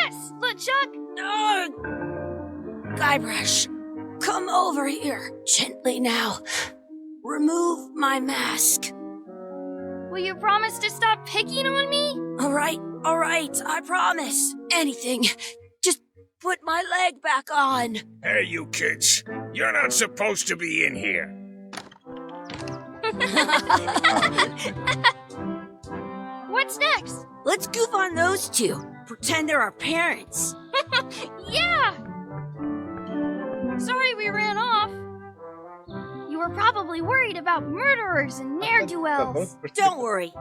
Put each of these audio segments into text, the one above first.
Yes, LeChuck! No! Guybrush, come over here. Gently now. Remove my mask. Will you promise to stop picking on me? All right, I promise. Anything. Just put my leg back on. Hey, you kids. You're not supposed to be in here. What's next? Let's goof on those two. Pretend they're our parents. Yeah! Sorry we ran off. You were probably worried about murderers and ne'er-do-wells. Don't worry.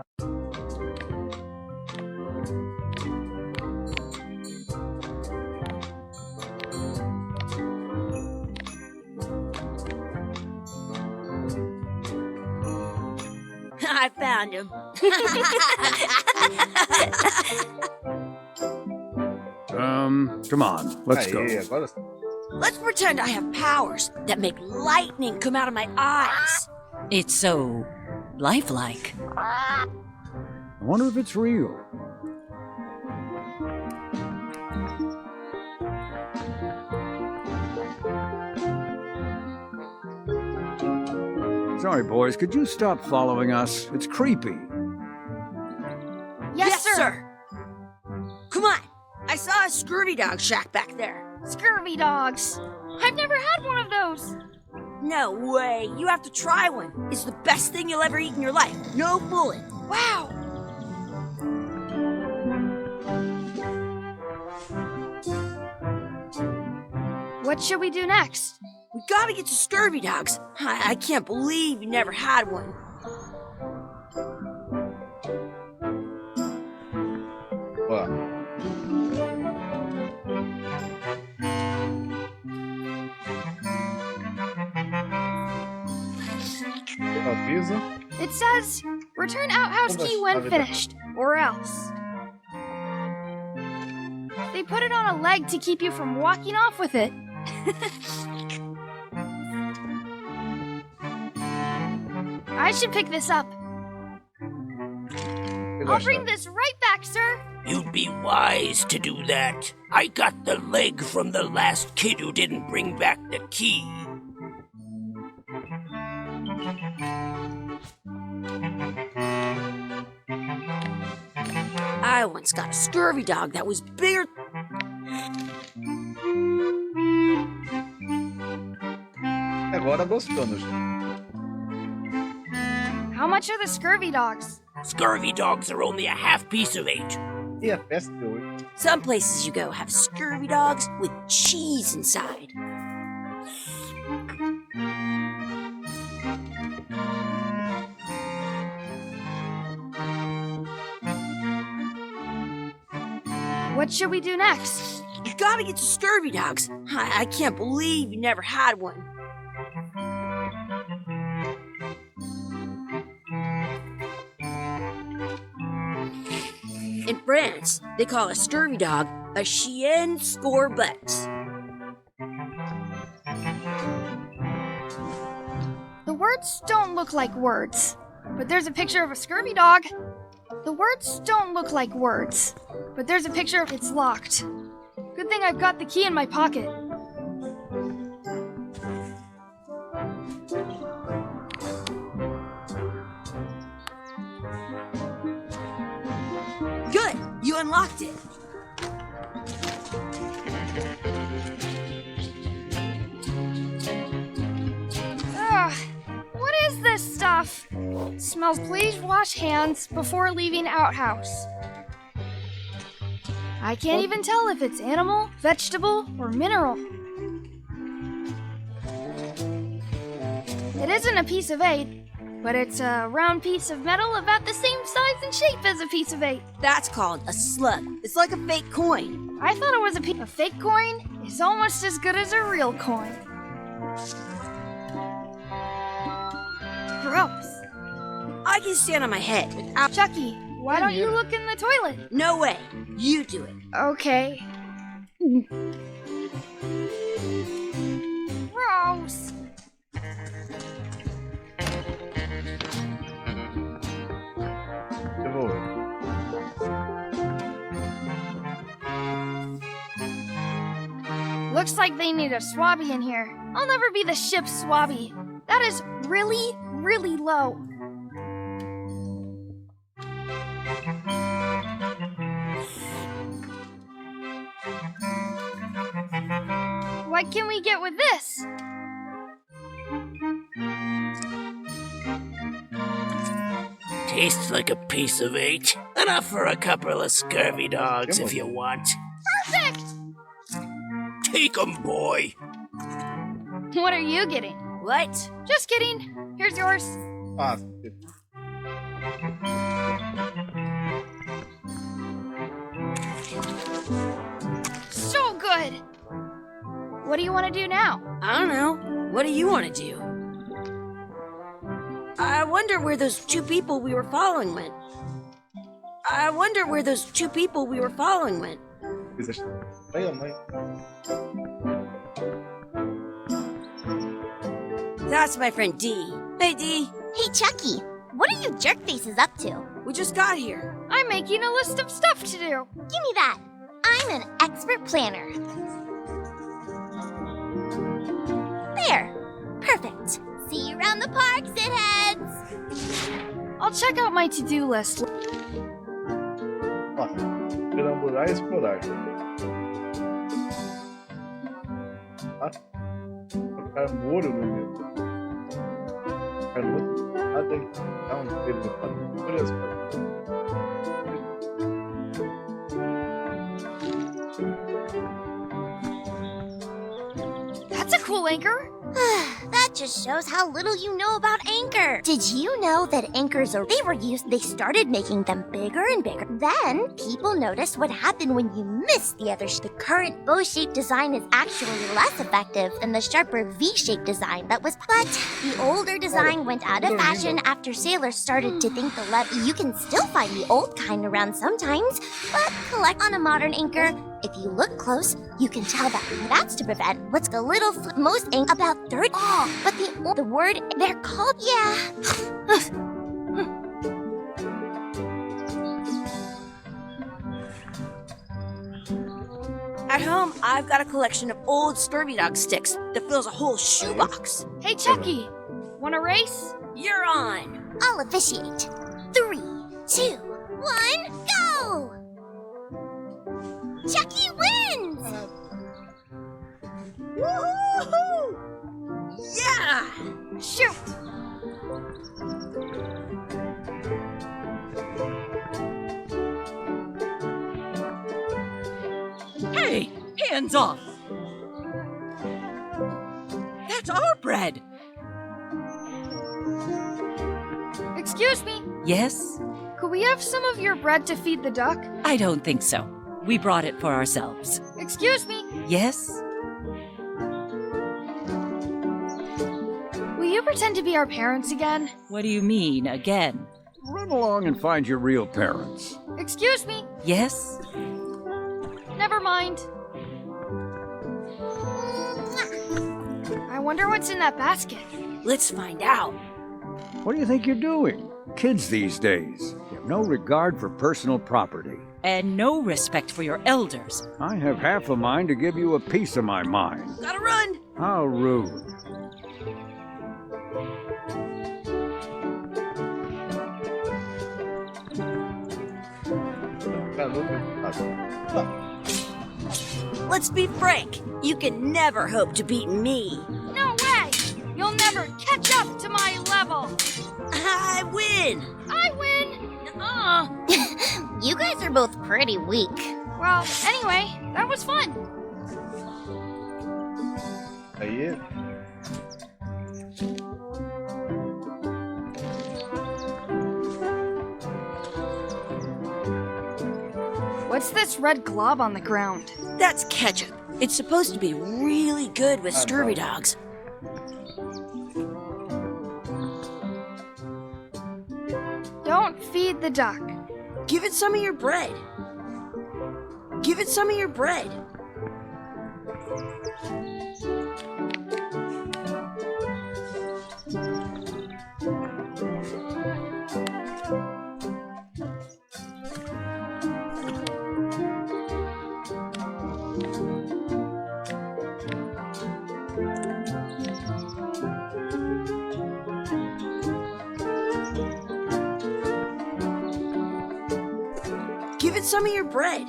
I found him. Come on, let's go. Agora sim. Let's pretend I have powers that make lightning come out of my eyes. It's so lifelike. I wonder if it's real. Sorry, boys, could you stop following us? It's creepy. Yes, sir. Come on. I saw a scurvy dog shack back there. Scurvy dogs. I've never had one of those. No way. You have to try one. It's the best thing you'll ever eat in your life. No fooling. Wow. What should we do next? We gotta get to scurvy dogs. I can't believe you never had one. Ó. Avisa. It says, return outhouse key when finished, or else. They put it on a leg to keep you from walking off with it. I should pick this up. I'll bring this right back, sir. You'd be wise to do that. I got the leg from the last kid who didn't bring back the key. I once got a scurvy dog that was bigger. Agora gostamos. How much are the scurvy dogs? Scurvy dogs are only a half piece of 8. E a festa de hoje. Some places you go have scurvy dogs with cheese inside. What should we do next? You gotta get to scurvy dogs. I can't believe you never had one. In France, they call a scurvy dog a chien scorbut. The words don't look like words, but there's a picture of a scurvy dog. The words don't look like words, but there's a picture of it's locked. Good thing I've got the key in my pocket. Good, you unlocked it. Ugh, what is this stuff? Smells please wash hands before leaving outhouse. I can't even tell if it's animal, vegetable, or mineral. It isn't a piece of 8, but it's a round piece of metal about the same size and shape as a piece of 8. That's called a slug. It's like a fake coin. I thought it was a fake coin is almost as good as a real coin. Gross. I can stand on my head without... Chucky, why don't you look in the toilet? No way. You do it. Okay. Gross. Eu vou. Looks like they need a swabby in here. I'll never be the ship's swabby. That is really, really low. What can we get with this? Tastes like a piece of eight. Enough for a couple of scurvy dogs if you want. Perfect! Take 'em, boy. What are you getting? What? Just kidding. Here's yours. Ah, So good! What do you want to do now? I don't know. What do you want to do? I wonder where those two people we were following went. coisa estranha, mãe. That's my friend Dee. Hey, Dee. Hey, Chucky, what are you jerk faces up to? We just got here. I'm making a list of stuff to do. Give me that. I'm an expert planner. There. Perfect. See you around the park, shitheads. I'll check out my to-do list. Ó, perambular e explorar. Ah, colocar muro no meu. Colocar no outro lado e dar um dedo no lado. Beleza. That's a cool anchor. That just shows how little you know about anchor. Did you know that anchors they started making them bigger and bigger. Then people noticed what happened when you miss the other. The current bow-shaped design is actually less effective than the sharper V-shaped design that was. But the older design went out of fashion after sailors started to think the you can still find the old kind around sometimes, but collect on a modern anchor. If you look close, you can tell that's to prevent what's a little most about third. Oh, but the word they're called, yeah. At home, I've got a collection of old scurvy dog sticks that fills a whole shoebox. Hey, Chucky, want a race? You're on. I'll officiate. 3, 2, 1, go! Chucky wins! Woohoo! Yeah! Shoot! Hey, hands off! That's our bread! Excuse me, Yes? could we have some of your bread to feed the duck? I don't think so. We brought it for ourselves. Excuse me, Yes? will you pretend to be our parents again? What do you mean, again? Run along and find your real parents. Excuse me, Yes? never mind. I wonder what's in that basket. Let's find out. What do you think you're doing? Kids these days have no regard for personal property. And no respect for your elders. I have half a mind to give you a piece of my mind. Gotta run. How rude. Let's be frank. You can never hope to beat me. No way! You'll never catch up to my level! I win. I win! You guys are both pretty weak. Well, anyway, that was fun. Aí, What's this red glob on the ground? That's ketchup. It's supposed to be really good with scurvy dogs. Don't feed the duck. Give it some of your bread. Give it some of your bread. it some of your bread.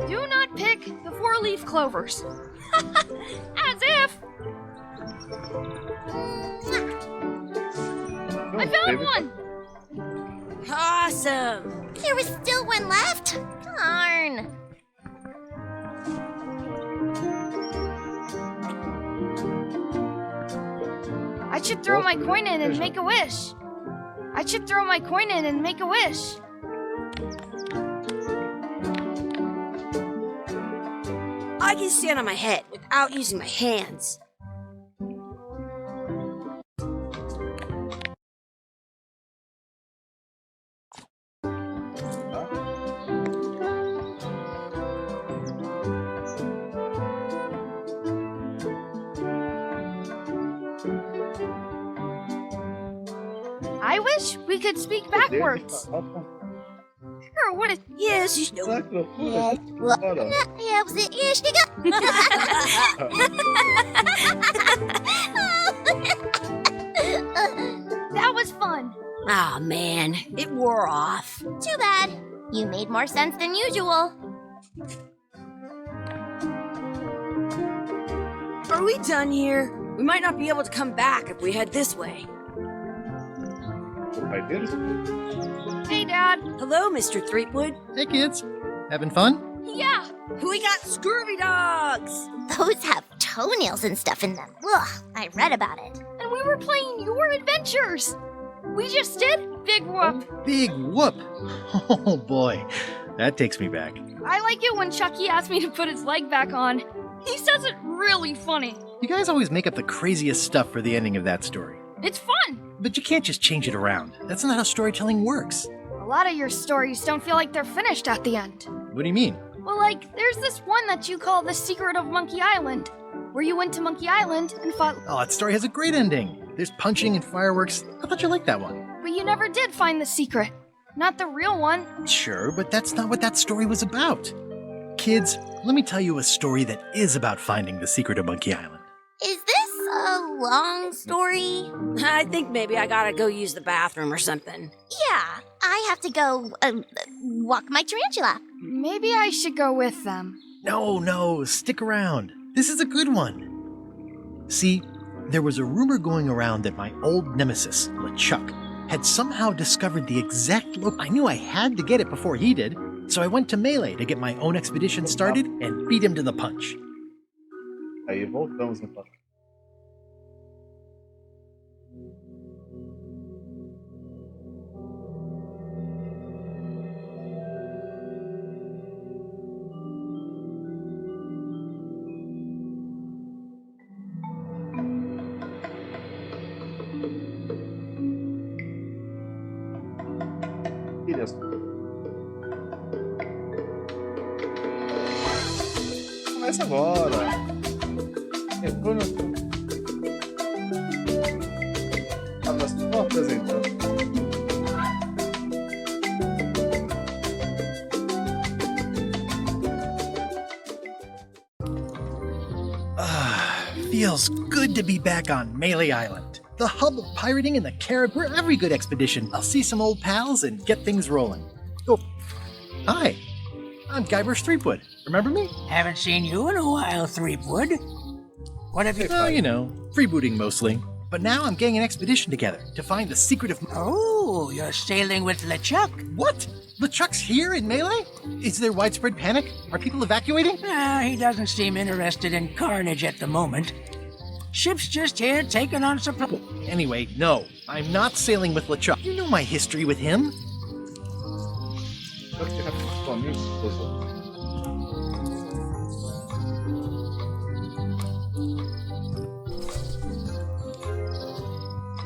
Do not pick the 4-leaf clovers. As if. I found one! Awesome! There was still one left. Darn. I should throw my coin in and make a wish. I should throw my coin in and make a wish. I can stand on my head without using my hands. I wish we could speak backwards. Or what is. Yes, you know. That was fun. Aw, man, it wore off. Too bad. You made more sense than usual. Are we done here? We might not be able to come back if we head this way. I did. Hey, Dad. Hello, Mr. Threepwood. Hey kids, having fun? Yeah. We got scurvy dogs! Those have toenails and stuff in them. Ugh, I read about it. And we were playing your adventures. We just did Big Whoop. Big whoop! Oh boy, that takes me back. I like it when Chucky asked me to put his leg back on. He says it really funny. You guys always make up the craziest stuff for the ending of that story. It's fun. But you can't just change it around. That's not how storytelling works. A lot of your stories don't feel like they're finished at the end. What do you mean? Well, like, there's this one that you call The Secret of Monkey Island, where you went to Monkey Island and fought. Oh, that story has a great ending. There's punching and fireworks. I thought you liked that one. But you never did find the secret. Not the real one. Sure, but that's not what that story was about. Kids, let me tell you a story that is about finding the secret of Monkey Island. Is this a long story? I think maybe I gotta go use the bathroom or something. Yeah, I have to go walk my tarantula. Maybe I should go with them. No, stick around. This is a good one. See, there was a rumor going around that my old nemesis, LeChuck, had somehow discovered the exact look. I knew I had to get it before he did, so I went to Melee to get my own expedition started and beat him to the punch. Aí voltamos então. Começa agora. Entrou no. Tava só apresentando. Feels good to be back on Melee Island, the hub of pirating in the Carib, where every good expedition. I'll see some old pals and get things rolling. Oh, hi. I'm Guybrush Threepwood. Remember me? Haven't seen you in a while, Threepwood. What have you... Oh, you know, freebooting mostly. But now I'm getting an expedition together to find the secret of... Oh, you're sailing with LeChuck? What? LeChuck's here in Melee? Is there widespread panic? Are people evacuating? He doesn't seem interested in carnage at the moment. Ship's just here taking on supply. Anyway, no. I'm not sailing with LeChuck. You know my history with him.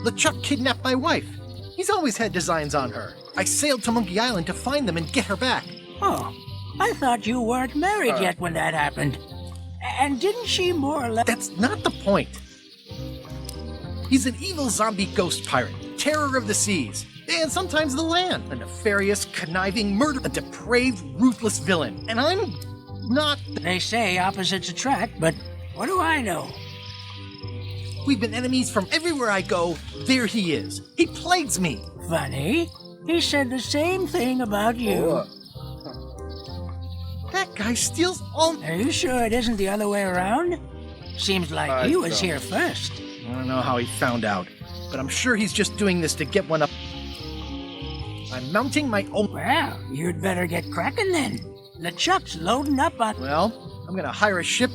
LeChuck kidnapped my wife. He's always had designs on her. I sailed to Monkey Island to find them and get her back. Oh, I thought you weren't married yet when that happened. And didn't she more or less... That's not the point. He's an evil zombie ghost pirate, terror of the seas, and sometimes the land. A nefarious, conniving murderer, a depraved, ruthless villain. And I'm not... They say opposites attract, but what do I know? We've been enemies from everywhere I go. There he is. He plagues me. Funny. He said the same thing about you. That guy steals all... Are you sure it isn't the other way around? Seems like he was here first. I don't know how he found out, but I'm sure he's just doing this to get one up. I'm mounting my own... Well, you'd better get cracking then. LeChuck's loading up on... Well, I'm gonna hire a ship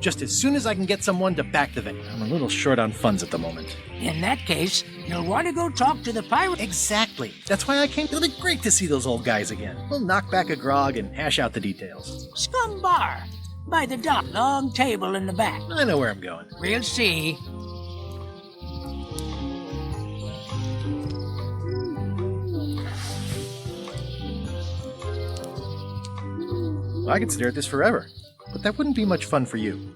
just as soon as I can get someone to back the van. I'm a little short on funds at the moment. In that case, you'll want to go talk to the pirate. Exactly. That's why I came. It'll be great to see those old guys again. We'll knock back a grog and hash out the details. Scum Bar. By the dock. Long table in the back. I know where I'm going. We'll see. I could stare at this forever, but that wouldn't be much fun for you.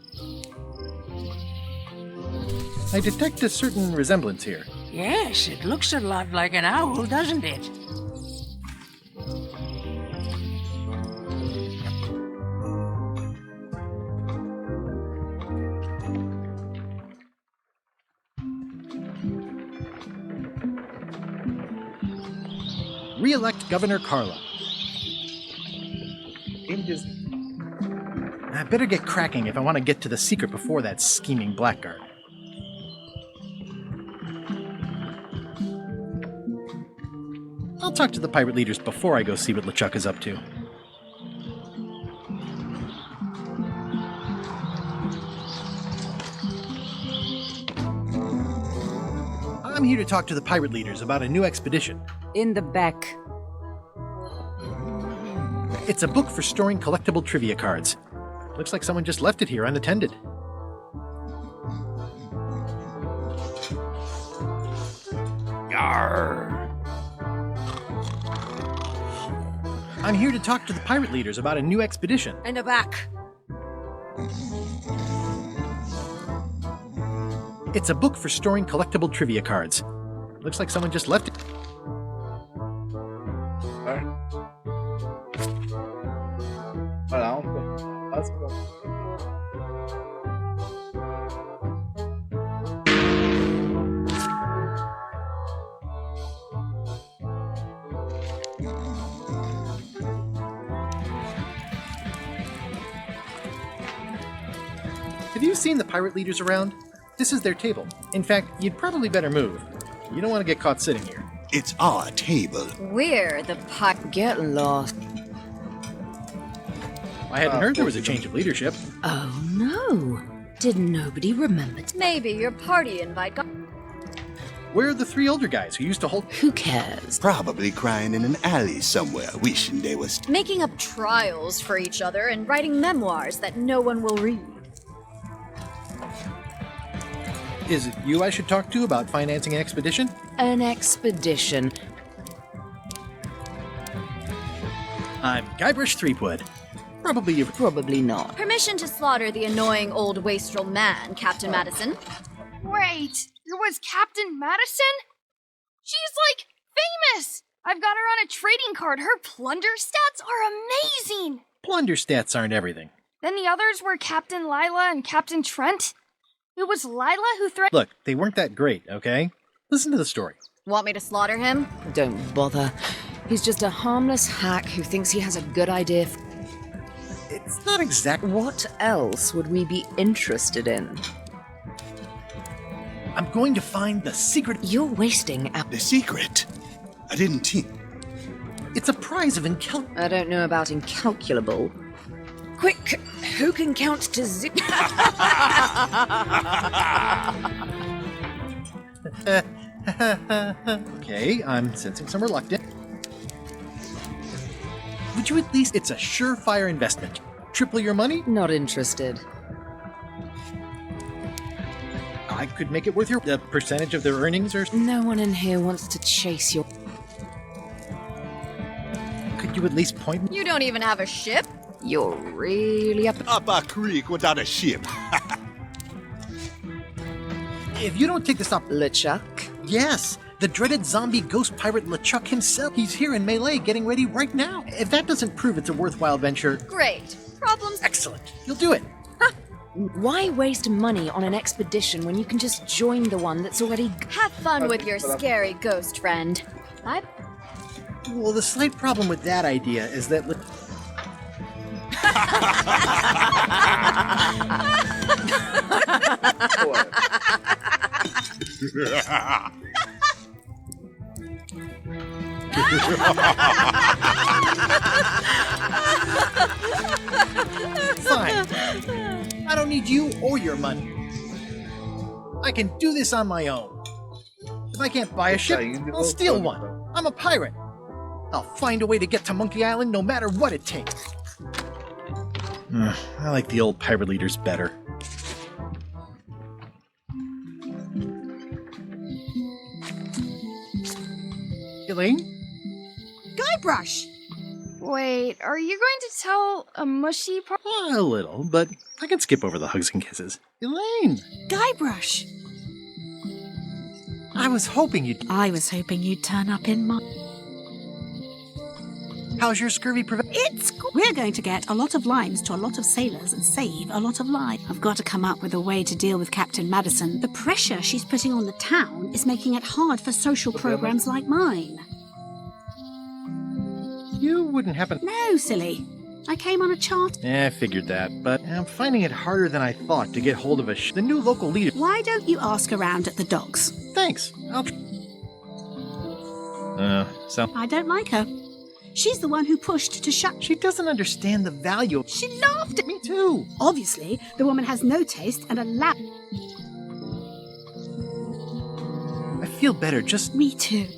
I detect a certain resemblance here. Yes, it looks a lot like an owl, doesn't it? Re-elect Governor Carla. I better get cracking if I want to get to the secret before that scheming blackguard. I'll talk to the pirate leaders before I go see what LeChuck is up to. I'm here to talk to the pirate leaders about a new expedition. In the back. It's a book for storing collectible trivia cards. Looks like someone just left it here unattended. Yarr. I'm here to talk to the pirate leaders about a new expedition. In the back. It's a book for storing collectible trivia cards. Looks like someone just left it. Have you seen the pirate leaders around? This is their table. In fact, you'd probably better move. You don't want to get caught sitting here. It's our table. We're the pot getting lost. I hadn't heard there was a change of leadership. Oh no. Did nobody remember? Maybe your party invite got... Where are the three older guys who used to hold... Who cares? Probably crying in an alley somewhere, wishing they was... Making up trials for each other and writing memoirs that no one will read. Is it you I should talk to about financing an expedition? An expedition. I'm Guybrush Threepwood. Probably not. Permission to slaughter the annoying old wastrel man, Captain Madison. Wait, it was Captain Madison? She's like famous! I've got her on a trading card. Her plunder stats are amazing! Plunder stats aren't everything. Then the others were Captain Lila and Captain Trent. It was Lila who threatened. Look, they weren't that great, okay? Listen to the story. Want me to slaughter him? Don't bother. He's just a harmless hack who thinks he has a good idea. It's not exactly... What else would we be interested in? I'm going to find the secret... You're wasting our... The secret? I didn't think. It's a prize of I don't know about incalculable. Quick, who can count to zero? Okay, I'm sensing some reluctance. Would you at least... It's a surefire investment. Triple your money? Not interested. I could make it worth your... A percentage of their earnings or... No one in here wants to chase your... Could you at least point... You don't even have a ship? You're really up a creek without a ship. If you don't take this up... LeChuck? Yes! The dreaded zombie ghost pirate LeChuck himself. He's here in Melee getting ready right now. If that doesn't prove it's a worthwhile venture... Great. Problems. Excellent. You'll do it. Why waste money on an expedition when you can just join the one that's already... Have fun with your scary ghost friend. Bye. Well, the slight problem with that idea is that... Fine. I don't need you or your money. I can do this on my own. If I can't buy a ship, I'll steal one. I'm a pirate. I'll find a way to get to Monkey Island no matter what it takes. I like the old pirate leaders better. Elaine? Guybrush! Wait, are you going to tell a mushy part? A little, but I can skip over the hugs and kisses. Elaine! Guybrush! I was hoping you'd... I was hoping you'd turn up in my... How's your scurvy We're going to get a lot of limes to a lot of sailors and save a lot of lives. I've got to come up with a way to deal with Captain Madison. The pressure she's putting on the town is making it hard for social programs like mine. You wouldn't happen... No, silly. I came on a chart. I figured that, but I'm finding it harder than I thought to get hold of the new local leader. Why don't you ask around at the docks? Thanks. I'll... I don't like her. She's the one who pushed to shut... She doesn't understand the value of... She laughed at me too. Obviously, the woman has no taste and a lap... I feel better just... Me too.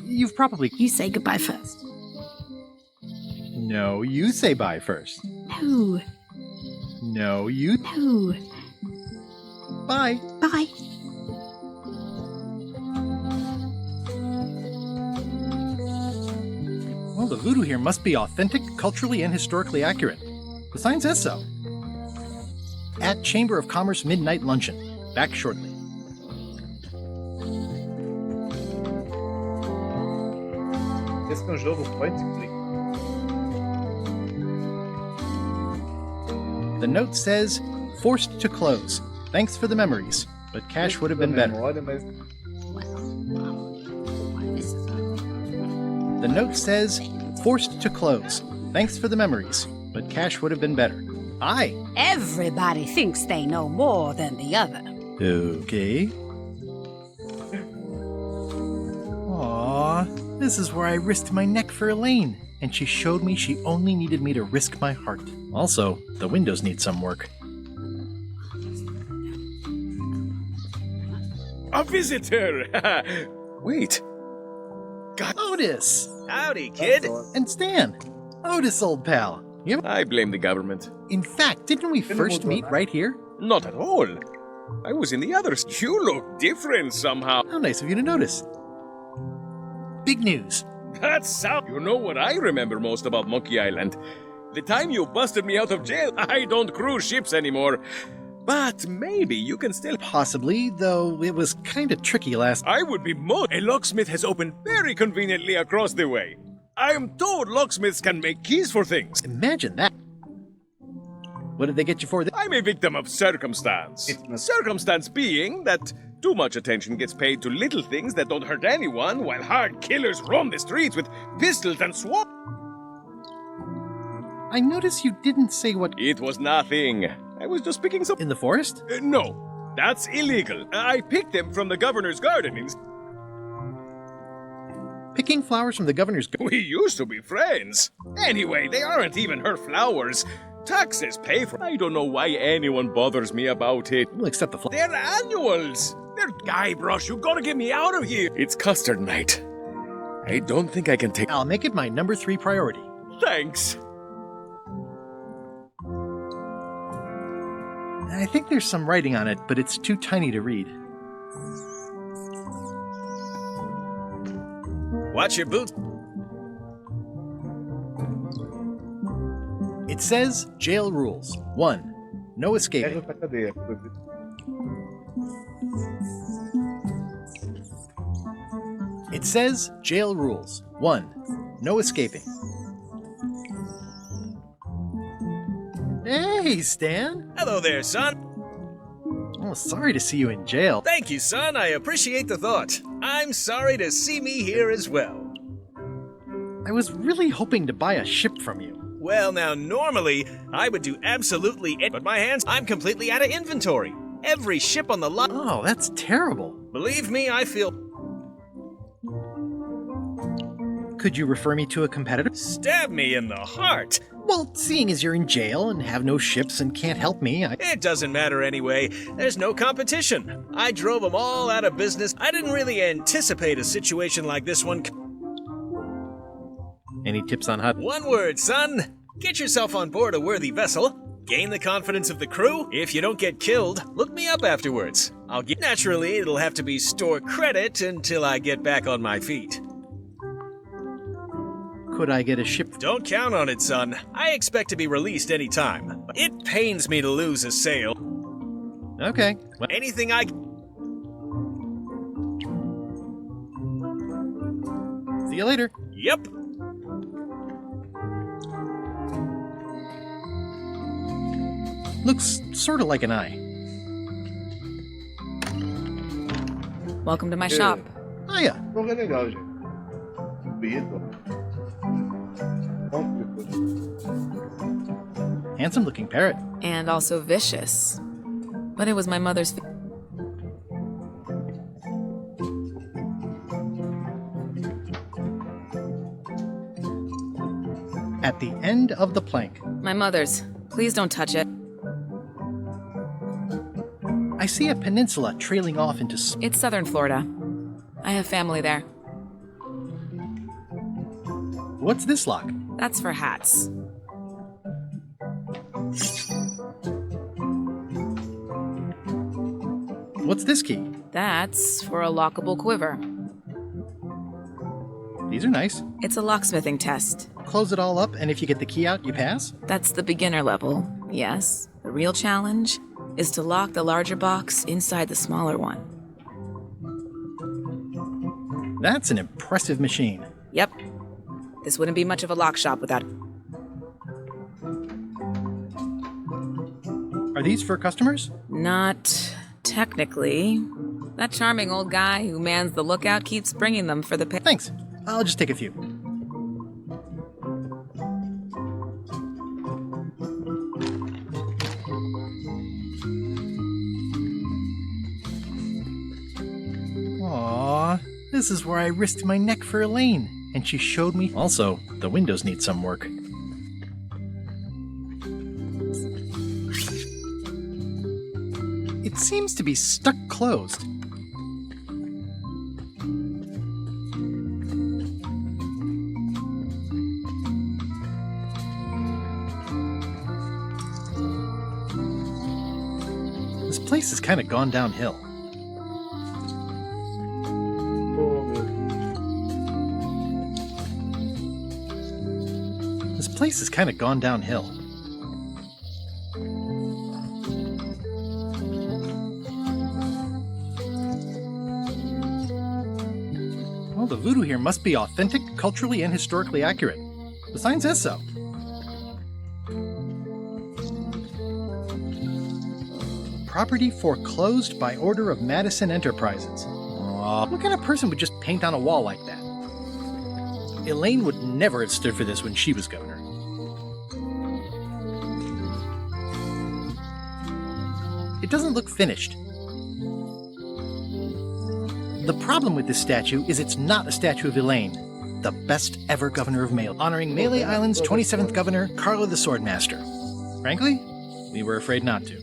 You've probably... You say goodbye first. No, you say bye first. No. No, you... No. Bye. Bye. Well, the voodoo here must be authentic, culturally, and historically accurate. The sign says so. At Chamber of Commerce Midnight Luncheon. Back shortly. Esse é um jogo point click. The note says, forced to close. Thanks for the memories, but cash would have been better. The note says, forced to close. Thanks for the memories, but cash would have been better. Aye. Everybody thinks they know more than the other. Okay. Aww, this is where I risked my neck for Elaine, and she showed me she only needed me to risk my heart. Also, the windows need some work. A visitor! Wait. God. Otis! Howdy, kid. And Stan! Otis, old pal. I blame the government. In fact, didn't we first meet right here? Not at all. I was in the others. You look different somehow. How nice of you to notice. Big news. That's how. You know what I remember most about Monkey Island? The time you busted me out of jail. I don't cruise ships anymore. But maybe you can still... Possibly, though it was kind of tricky last... I would be more... A locksmith has opened very conveniently across the way. I am told locksmiths can make keys for things. Imagine that. What did they get you for? I'm a victim of circumstance. Circumstance being that too much attention gets paid to little things that don't hurt anyone, while hard killers roam the streets with pistols and sword. I noticed you didn't say what... It was nothing. I was just picking some... In the forest? No, that's illegal. I picked them from the governor's garden. Picking flowers from the governor's garden? We used to be friends. Anyway, they aren't even her flowers. Taxes pay for... I don't know why anyone bothers me about it. We'll accept the flowers. They're annuals. They're Guybrush. You gotta get me out of here. It's custard night. I don't think I can take... I'll make it my number 3 priority. Thanks. I think there's some writing on it, but it's too tiny to read. Watch your boots. It says, jail rules. 1. No escaping. It says jail rules. 1. No escaping. Hey, Stan! Hello there, son. Oh, sorry to see you in jail. Thank you, son. I appreciate the thought. I'm sorry to see me here as well. I was really hoping to buy a ship from you. Well, now, normally, I would do absolutely anything, but my hands, I'm completely out of inventory. Every ship on the lot. Oh, that's terrible. Believe me, I feel. Could you refer me to a competitor? Stab me in the heart. Well, seeing as you're in jail and have no ships and can't help me, It doesn't matter anyway. There's no competition. I drove them all out of business. I didn't really anticipate a situation like this one. Any tips on how? One word, son. Get yourself on board a worthy vessel. Gain the confidence of the crew. If you don't get killed, look me up afterwards. Naturally, it'll have to be store credit until I get back on my feet. Could I get a ship? Don't count on it, son. I expect to be released any time. It pains me to lose a sale. Okay. Well, Anything I... see you later. Yep. Looks sort of like an eye. Welcome to my shop. Oh, yeah. Jogo é legal, gente. Bonito. Handsome looking parrot. And also vicious. But it was my mother's. At the end of the plank. My mother's. Please don't touch it. I see a peninsula trailing off into... It's southern Florida. I have family there. What's this lock? That's for hats. What's this key? That's for a lockable quiver. These are nice. It's a locksmithing test. Close it all up, and if you get the key out, you pass? That's the beginner level, yes. The real challenge is to lock the larger box inside the smaller one. That's an impressive machine. Yep. This wouldn't be much of a lock shop without... Are these for customers? Not technically. That charming old guy who mans the lookout keeps bringing them for the pay. Thanks. I'll just take a few. Aww, this is where I risked my neck for Elaine, and she showed me. Also, the windows need some work. It seems to be stuck closed. This place has kind of gone downhill. This place has kind of gone downhill. Well, the voodoo here must be authentic, culturally, and historically accurate. The sign says so. Property foreclosed by order of Madison Enterprises. What kind of person would just paint on a wall like that? Elaine would never have stood for this when she was governor. It doesn't look finished. The problem with this statue is it's not a statue of Elaine, the best ever governor of Malay, honoring Malay Island's 27th governor, Carlo the Swordmaster. Frankly, we were afraid not to.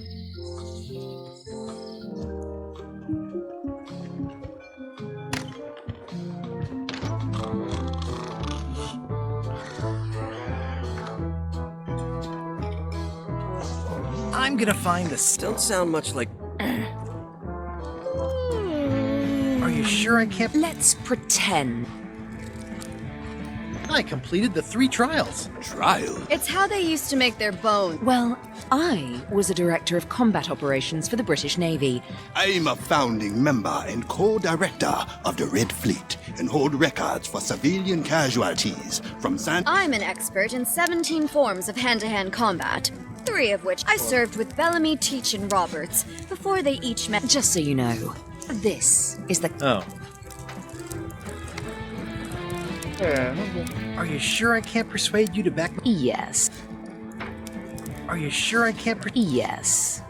I'm gonna find the... Don't sound much like... Are you sure I can't... Let's pretend. I completed the 3 trials. Trial? It's how they used to make their bones. Well, I was a director of combat operations for the British Navy. I'm a founding member and co-director of the Red Fleet and hold records for civilian casualties from I'm an expert in 17 forms of hand-to-hand combat, 3 of which I served with Bellamy, Teach, and Roberts before they each met. Just so you know, this is the... Oh. É, não vou. Are you sure I can't persuade you to back me? Yes. Are you sure I can't Yes.